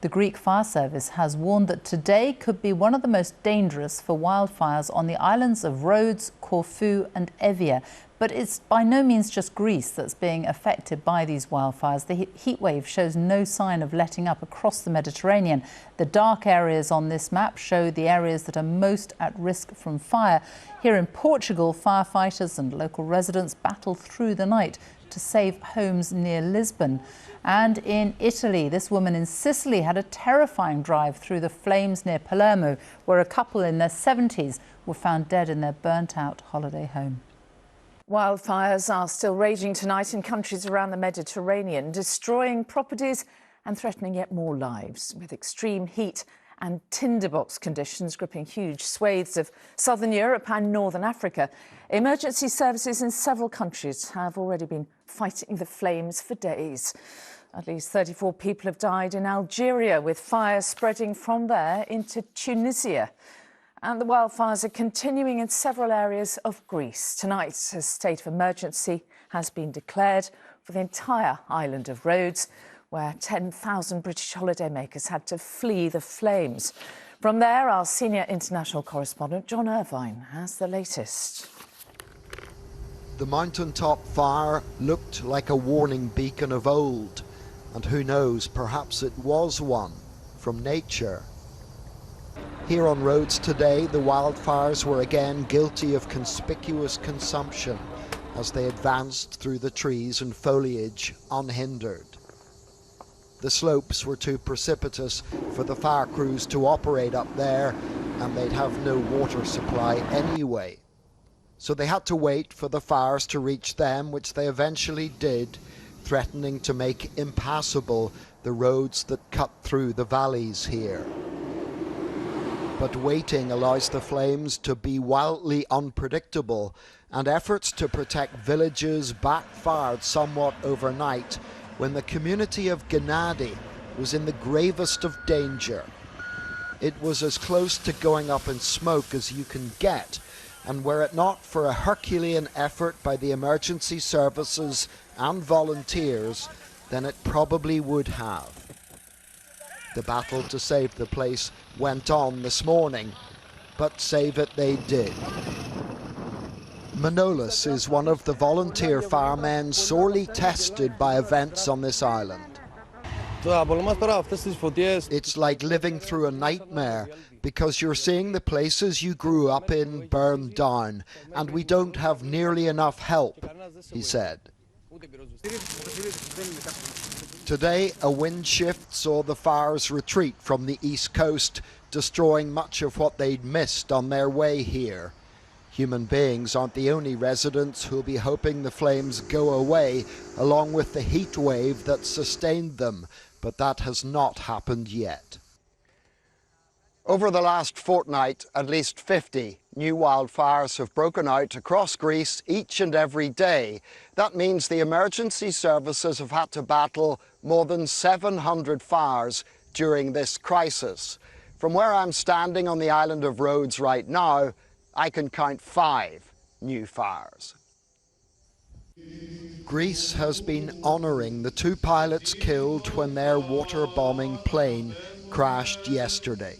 The Greek fire service has warned that today could be one of the most dangerous for wildfires on the islands of Rhodes, Corfu and Evia. But it's by no means just Greece that's being affected by these wildfires. The heatwave shows no sign of letting up across the Mediterranean. The dark areas on this map show the areas that are most at risk from fire. Here in Portugal, firefighters and local residents battle through the night to save homes near Lisbon. And in Italy, this woman in Sicily had a terrifying drive through the flames near Palermo, where a couple in their 70s were found dead in their burnt-out holiday home. Wildfires are still raging tonight in countries around the Mediterranean, destroying properties and threatening yet more lives, with extreme heat and tinderbox conditions gripping huge swathes of southern Europe and northern Africa. Emergency services in several countries have already been fighting the flames for days. At least 34 people have died in Algeria, with fires spreading from there into Tunisia. And the wildfires are continuing in several areas of Greece. Tonight, a state of emergency has been declared for the entire island of Rhodes, where 10,000 British holidaymakers had to flee the flames. From there, our senior international correspondent, John Irvine, has the latest. The mountaintop fire looked like a warning beacon of old, and who knows, perhaps it was one from nature. Here on Rhodes today, the wildfires were again guilty of conspicuous consumption as they advanced through the trees and foliage unhindered. The slopes were too precipitous for the fire crews to operate up there, and they'd have no water supply anyway. So they had to wait for the fires to reach them, which they eventually did, threatening to make impassable the roads that cut through the valleys here. But waiting allows the flames to be wildly unpredictable, and efforts to protect villages backfired somewhat overnight when the community of Gennady was in the gravest of danger. It was as close to going up in smoke as you can get, and were it not for a Herculean effort by the emergency services and volunteers, then it probably would have. The battle to save the place went on this morning, but save it they did. Manolis is one of the volunteer firemen sorely tested by events on this island. It's like living through a nightmare, because you're seeing the places you grew up in burn down, and we don't have nearly enough help, he said. Today, a wind shift saw the fires retreat from the east coast, destroying much of what they'd missed on their way here. Human beings aren't the only residents who'll be hoping the flames go away, along with the heat wave that sustained them, but that has not happened yet. Over the last fortnight, at least 50 new wildfires have broken out across Greece each and every day. That means the emergency services have had to battle more than 700 fires during this crisis. From where I'm standing on the island of Rhodes right now, I can count 5 new fires. Greece has been honouring the 2 pilots killed when their water-bombing plane crashed yesterday.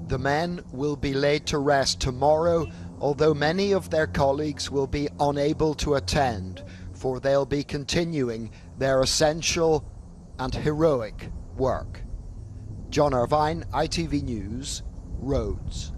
The men will be laid to rest tomorrow, although many of their colleagues will be unable to attend, for they'll be continuing their essential and heroic work. John Irvine, ITV News, Rhodes.